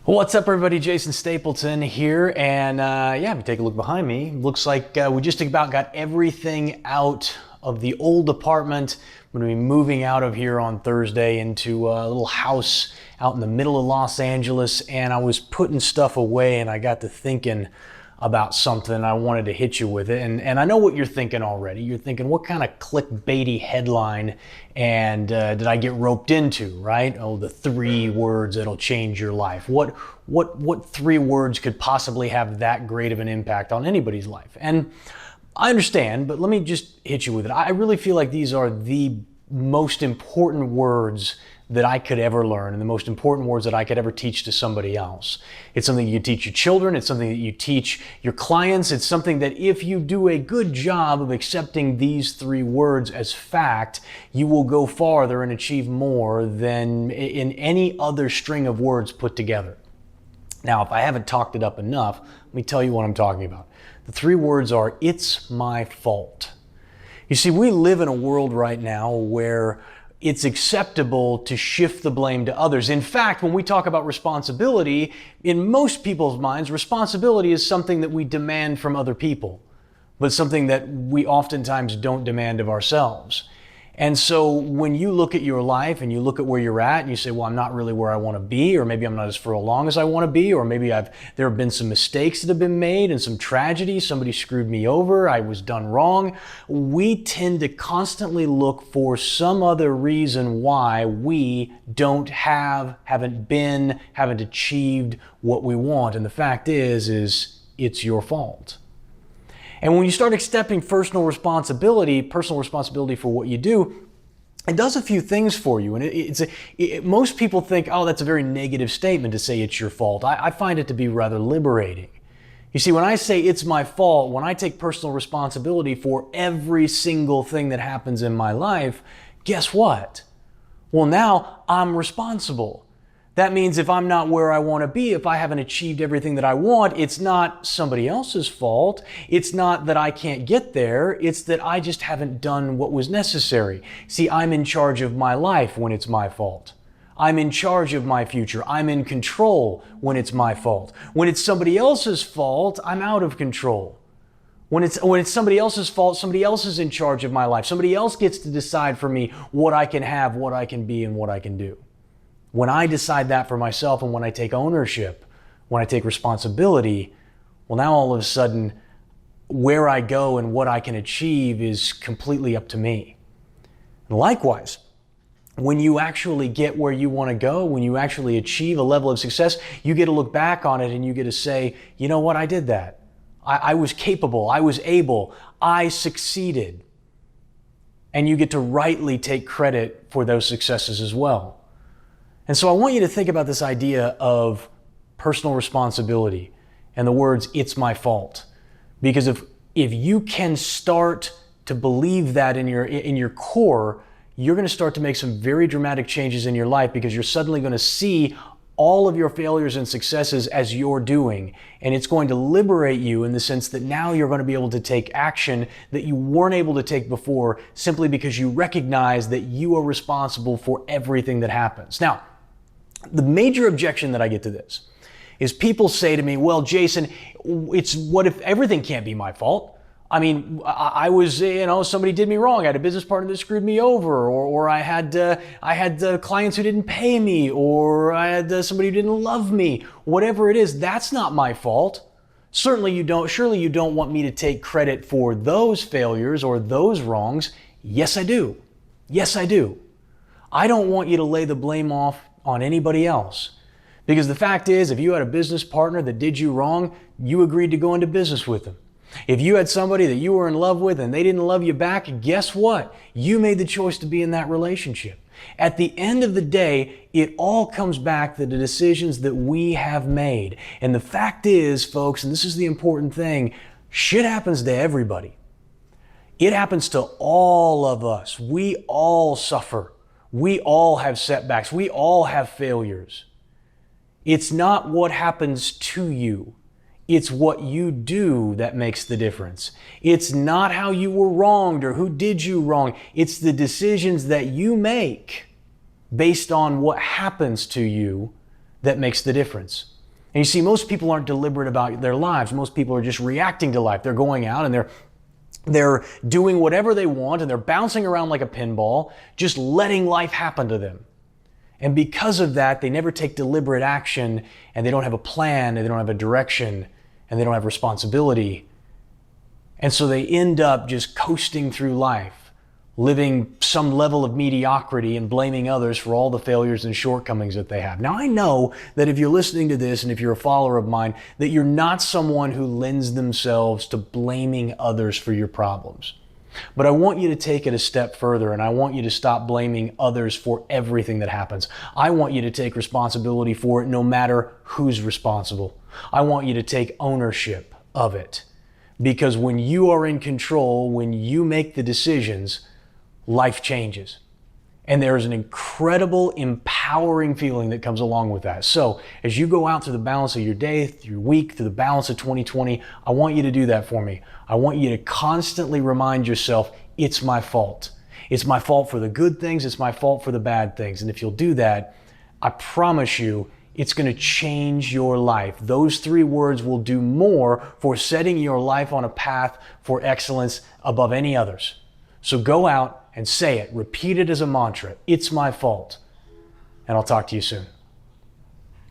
What's up, everybody? Jason Stapleton here, and if you take a look behind me, looks like we just about got everything out of the old apartment. I'm going to be moving out of here on Thursday into a little house out in the middle of Los Angeles, and I was putting stuff away, and I got to thinking about something. I wanted to hit you with it, and I know what you're thinking already. You're thinking, what kind of clickbaity headline and did I get roped into, right? Oh, the 3 words that'll change your life. What 3 words could possibly have that great of an impact on anybody's life? And I understand, but let me just hit you with it. I really feel like these are the most important words that I could ever learn, and the most important words that I could ever teach to somebody else. It's something you teach your children, it's something that you teach your clients, it's something that if you do a good job of accepting these 3 words as fact, you will go farther and achieve more than in any other string of words put together. Now, if I haven't talked it up enough, let me tell you what I'm talking about. The 3 words are, it's my fault. You see, we live in a world right now where it's acceptable to shift the blame to others. In fact, when we talk about responsibility, in most people's minds, responsibility is something that we demand from other people, but something that we oftentimes don't demand of ourselves. And so when you look at your life and you look at where you're at and you say, well, I'm not really where I want to be, or maybe I'm not as far along as I want to be, or maybe there have been some mistakes that have been made and some tragedy, somebody screwed me over, I was done wrong. We tend to constantly look for some other reason why we haven't achieved what we want. And the fact is it's your fault. And when you start accepting personal responsibility for what you do, it does a few things for you. And most people think, oh, that's a very negative statement to say it's your fault. I find it to be rather liberating. You see, when I say it's my fault, when I take personal responsibility for every single thing that happens in my life, guess what? Well, now I'm responsible. That means if I'm not where I want to be, if I haven't achieved everything that I want, it's not somebody else's fault. It's not that I can't get there. It's that I just haven't done what was necessary. See, I'm in charge of my life when it's my fault. I'm in charge of my future. I'm in control when it's my fault. When it's somebody else's fault, I'm out of control. When it's somebody else's fault, somebody else is in charge of my life. Somebody else gets to decide for me what I can have, what I can be, and what I can do. When I decide that for myself and when I take ownership, when I take responsibility, well, now all of a sudden, where I go and what I can achieve is completely up to me. And likewise, when you actually get where you want to go, when you actually achieve a level of success, you get to look back on it and you get to say, you know what, I did that. I was capable, I was able, I succeeded. And you get to rightly take credit for those successes as well. And so I want you to think about this idea of personal responsibility and the words, it's my fault. Because if you can start to believe that in your core, you're going to start to make some very dramatic changes in your life, because you're suddenly going to see all of your failures and successes as your doing. And it's going to liberate you in the sense that now you're going to be able to take action that you weren't able to take before, simply because you recognize that you are responsible for everything that happens. Now, the major objection that I get to this is people say to me, well, Jason, what if everything can't be my fault? I mean, I was, somebody did me wrong. I had a business partner that screwed me over, or I had clients who didn't pay me, or I had somebody who didn't love me. Whatever it is, that's not my fault. Surely you don't want me to take credit for those failures or those wrongs. Yes, I do. Yes, I do. I don't want you to lay the blame off on anybody else. Because the fact is, if you had a business partner that did you wrong, you agreed to go into business with them. If you had somebody that you were in love with and they didn't love you back, guess what? You made the choice to be in that relationship. At the end of the day, it all comes back to the decisions that we have made. And the fact is, folks, and this is the important thing, shit happens to everybody. It happens to all of us. We all suffer. We all have setbacks. We all have failures. It's not what happens to you. It's what you do that makes the difference. It's not how you were wronged or who did you wrong. It's the decisions that you make based on what happens to you that makes the difference. And you see, most people aren't deliberate about their lives. Most people are just reacting to life. They're going out and they're doing whatever they want, and they're bouncing around like a pinball, just letting life happen to them. And because of that, they never take deliberate action, and they don't have a plan, and they don't have a direction, and they don't have responsibility. And so they end up just coasting through life, living some level of mediocrity and blaming others for all the failures and shortcomings that they have. Now, I know that if you're listening to this and if you're a follower of mine, that you're not someone who lends themselves to blaming others for your problems. But I want you to take it a step further, and I want you to stop blaming others for everything that happens. I want you to take responsibility for it no matter who's responsible. I want you to take ownership of it. Because when you are in control, when you make the decisions, life changes. And there is an incredible, empowering feeling that comes along with that. So as you go out through the balance of your day, through your week, through the balance of 2020, I want you to do that for me. I want you to constantly remind yourself, it's my fault. It's my fault for the good things. It's my fault for the bad things. And if you'll do that, I promise you, it's going to change your life. Those 3 words will do more for setting your life on a path for excellence above any others. So go out and say it. Repeat it as a mantra. It's my fault. And I'll talk to you soon.